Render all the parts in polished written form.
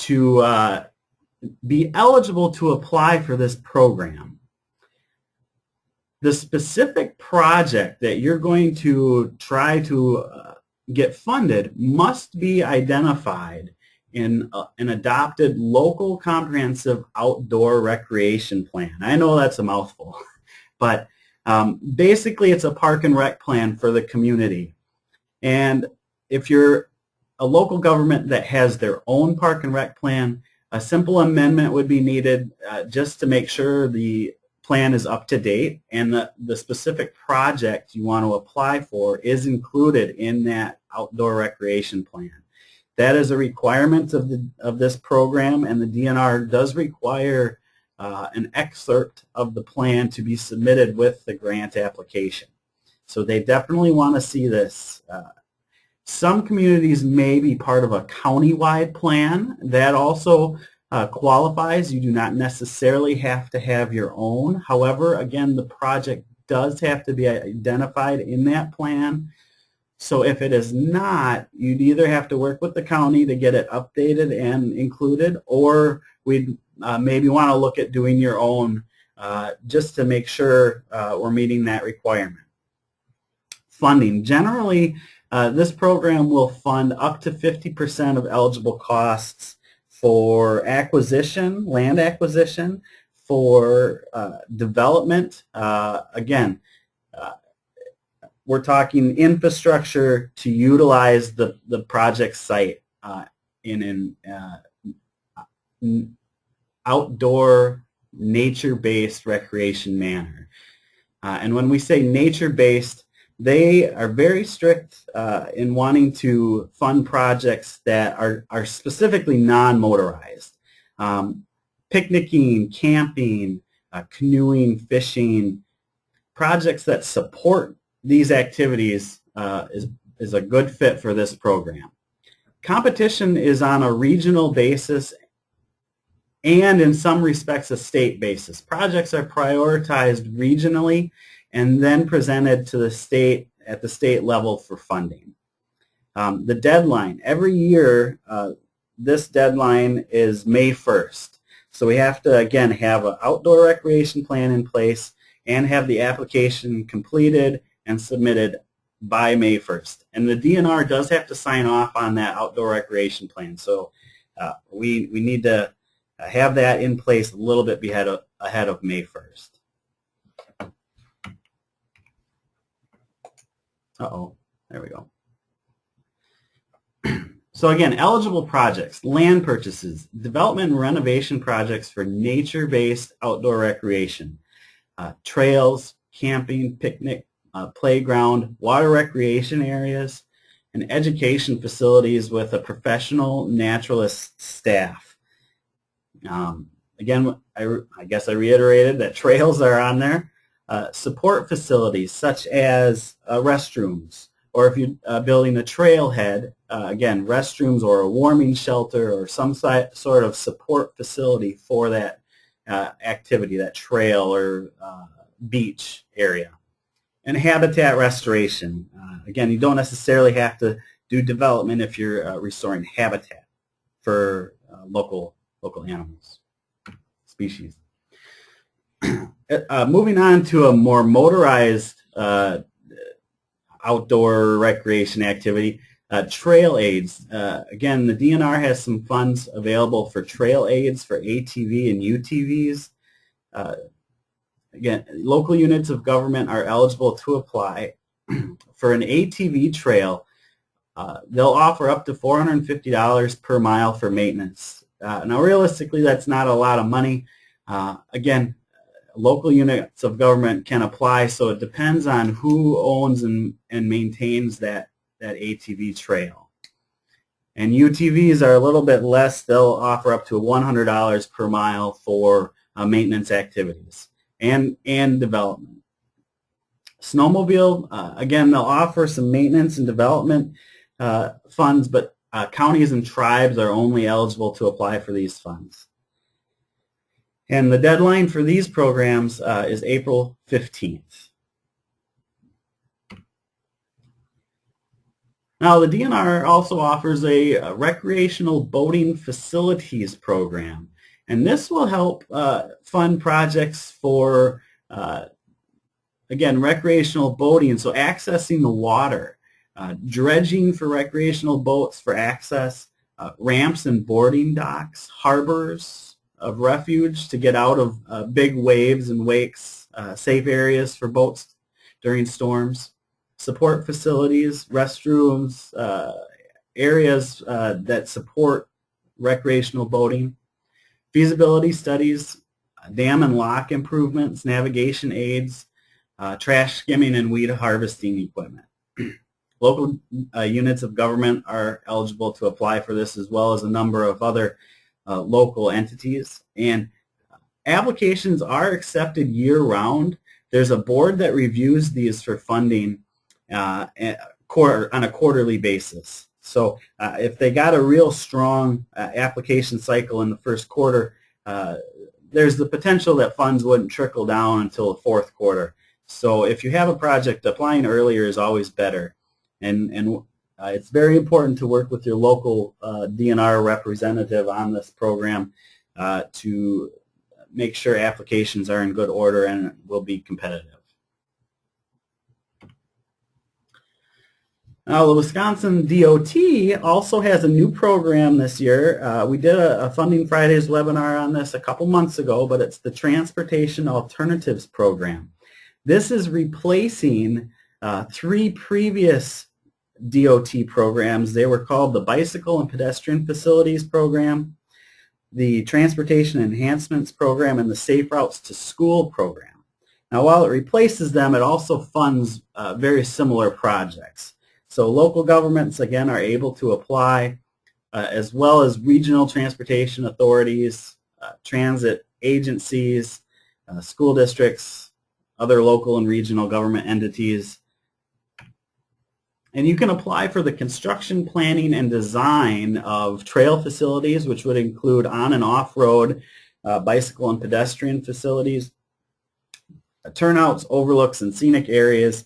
to be eligible to apply for this program, the specific project that you're going to try to get funded must be identified in an adopted local comprehensive outdoor recreation plan. I know that's a mouthful, but basically it's a park and rec plan for the community. And if you're a local government that has their own park and rec plan, a simple amendment would be needed just to make sure the plan is up to date and the specific project you want to apply for is included in that outdoor recreation plan. That is a requirement of this program, and the DNR does require an excerpt of the plan to be submitted with the grant application. So they definitely want to see this. Some communities may be part of a county-wide plan. That also qualifies. You do not necessarily have to have your own. However, again, the project does have to be identified in that plan. So if it is not, you'd either have to work with the county to get it updated and included, or we'd maybe want to look at doing your own just to make sure we're meeting that requirement. Funding. Generally, this program will fund up to 50% of eligible costs for acquisition, land acquisition, for development. Again, we're talking infrastructure to utilize the project site in an outdoor, nature-based recreation manner. And when we say nature-based, they are very strict in wanting to fund projects that are specifically non-motorized. Picnicking, camping, canoeing, fishing, projects that support these activities is a good fit for this program. Competition is on a regional basis and in some respects a state basis. Projects are prioritized regionally and then presented to the state at the state level for funding. The deadline, every year this deadline is May 1st. So we have to again have an outdoor recreation plan in place and have the application completed and submitted by May 1st. And the DNR does have to sign off on that outdoor recreation plan. So we need to have that in place a little bit ahead of May 1st. Uh-oh, there we go. So again, eligible projects, land purchases, development and renovation projects for nature-based outdoor recreation, trails, camping, picnic, playground, water recreation areas, and education facilities with a professional naturalist staff. Again, I guess I reiterated that trails are on there. Support facilities such as restrooms, or if you're building a trailhead, again, restrooms or a warming shelter or some sort of support facility for that activity, that trail or beach area. And habitat restoration. Again, you don't necessarily have to do development if you're restoring habitat for local animals, species. Moving on to a more motorized outdoor recreation activity, trail aids. Again, the DNR has some funds available for trail aids for ATV and UTVs. Again, local units of government are eligible to apply. For an ATV trail, they'll offer up to $450 per mile for maintenance. Now, realistically, that's not a lot of money. Again, local units of government can apply, so it depends on who owns and maintains that ATV trail. And UTVs are a little bit less. They'll offer up to $100 per mile for maintenance activities and development. Snowmobile, again, they'll offer some maintenance and development funds, but counties and tribes are only eligible to apply for these funds. And the deadline for these programs is April 15th. Now, the DNR also offers a recreational boating facilities program, and this will help fund projects for, again, recreational boating, so accessing the water, dredging for recreational boats for access, ramps and boarding docks, harbors of refuge to get out of big waves and wakes, safe areas for boats during storms, support facilities, restrooms, areas that support recreational boating, feasibility studies, dam and lock improvements, navigation aids, trash skimming and weed harvesting equipment. Local units of government are eligible to apply for this, as well as a number of other local entities. And applications are accepted year-round. There's a board that reviews these for funding on a quarterly basis. So if they got a real strong application cycle in the first quarter, there's the potential that funds wouldn't trickle down until the fourth quarter. So if you have a project, applying earlier is always better. And it's very important to work with your local DNR representative on this program to make sure applications are in good order and will be competitive. Now, the Wisconsin DOT also has a new program this year. We did a Funding Fridays webinar on this a couple months ago, but it's the Transportation Alternatives Program. This is replacing 3 previous DOT programs. They were called the Bicycle and Pedestrian Facilities Program, the Transportation Enhancements Program, and the Safe Routes to School Program. Now, while it replaces them, it also funds very similar projects. So local governments, again, are able to apply, as well as regional transportation authorities, transit agencies, school districts, other local and regional government entities. And you can apply for the construction, planning, and design of trail facilities, which would include on and off-road bicycle and pedestrian facilities, turnouts, overlooks, and scenic areas,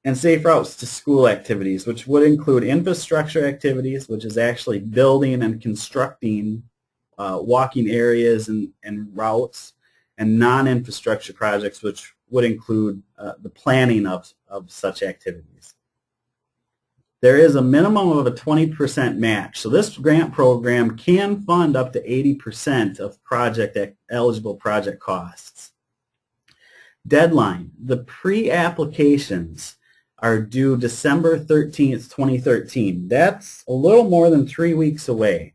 and safe routes to school activities, which would include infrastructure activities, which is actually building and constructing walking areas and routes, and non-infrastructure projects, which would include the planning of such activities. There is a minimum of a 20% match. So this grant program can fund up to 80% of eligible project costs. Deadline. The pre-applications are due December 13th, 2013. That's a little more than 3 weeks away.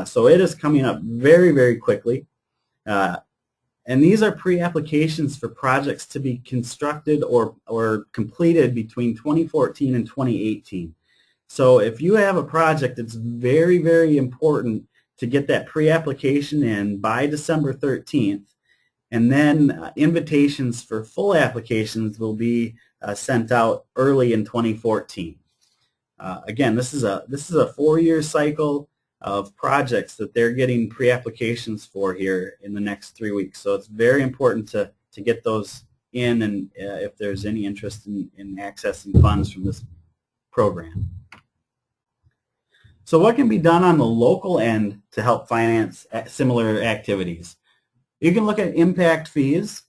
So it is coming up very, very quickly. And these are pre-applications for projects to be constructed or completed between 2014 and 2018. So if you have a project, it's very, very important to get that pre-application in by December 13th. And then invitations for full applications will be sent out early in 2014. Again, this is a 4-year cycle of projects that they're getting pre-applications for here in the next 3 weeks. So it's very important to get those in, and if there's any interest in accessing funds from this program. So what can be done on the local end to help finance similar activities? You can look at impact fees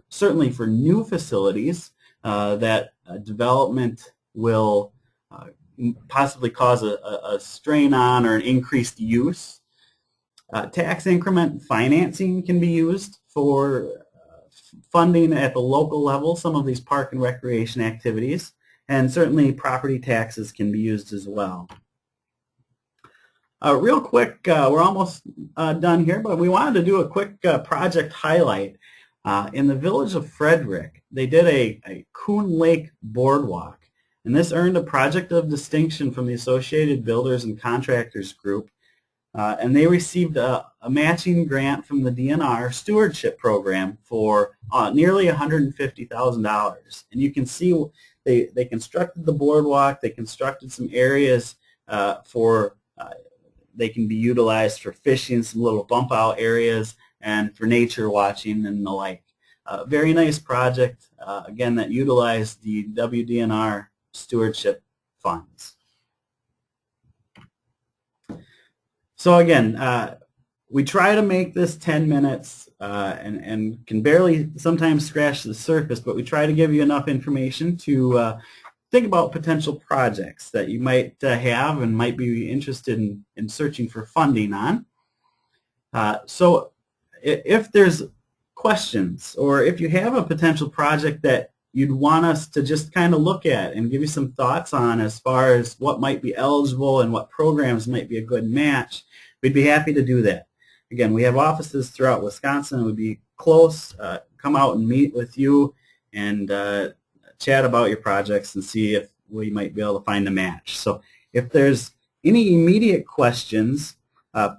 certainly for new facilities that development will possibly cause a strain on or an increased use. Tax increment financing can be used for funding at the local level some of these park and recreation activities, and certainly property taxes can be used as well. Real quick, we're almost done here, but we wanted to do a quick project highlight. In the village of Frederick, they did a Coon Lake Boardwalk, and this earned a Project of Distinction from the Associated Builders and Contractors Group, and they received a matching grant from the DNR Stewardship Program for nearly $150,000. And you can see they constructed the boardwalk, they constructed some areas they can be utilized for fishing, some little bump out areas, and for nature watching and the like. Very nice project, again, that utilized the WDNR Stewardship funds. So again, we try to make this 10 minutes and can barely sometimes scratch the surface, but we try to give you enough information to think about potential projects that you might have and might be interested in searching for funding on. So if there's questions, or if you have a potential project that you'd want us to just kind of look at and give you some thoughts on as far as what might be eligible and what programs might be a good match, we'd be happy to do that. Again, we have offices throughout Wisconsin. It would be close. Come out and meet with you and chat about your projects and see if we might be able to find a match. So if there's any immediate questions,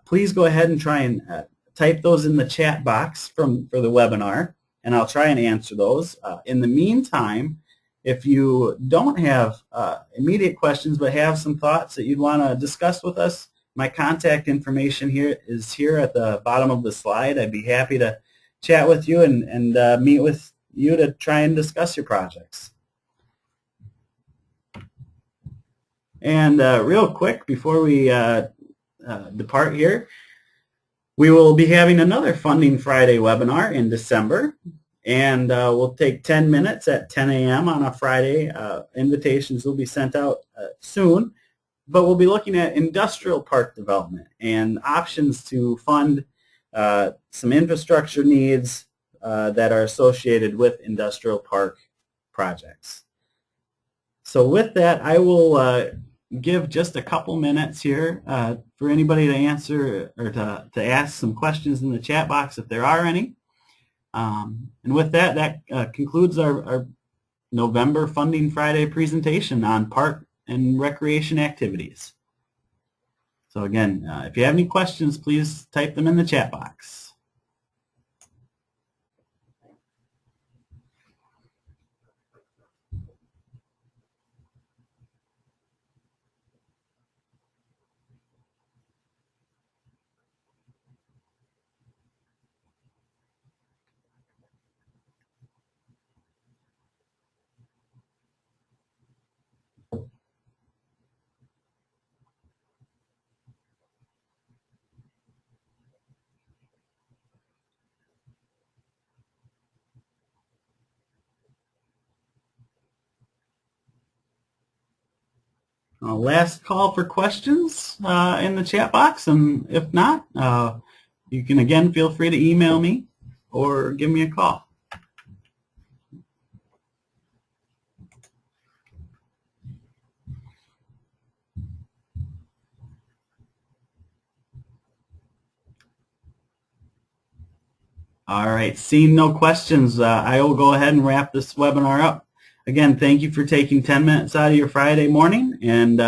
please go ahead and try and type those in the chat box for the webinar, and I'll try and answer those. In the meantime, if you don't have immediate questions but have some thoughts that you'd want to discuss with us, my contact information is here at the bottom of the slide. I'd be happy to chat with you and meet with you to try and discuss your projects. And real quick, before we depart here, we will be having another Funding Friday webinar in December, and we'll take 10 minutes at 10 a.m. on a Friday. Invitations will be sent out soon, but we'll be looking at industrial park development and options to fund some infrastructure needs that are associated with industrial park projects. So with that, I will give just a couple minutes here for anybody to answer or to ask some questions in the chat box if there are any. And with that, that concludes our November Funding Friday presentation on park and recreation activities. So again, if you have any questions, please type them in the chat box. Last call for questions in the chat box, and if not, you can again feel free to email me or give me a call. All right, seeing no questions, I will go ahead and wrap this webinar up. Again, thank you for taking 10 minutes out of your Friday morning, and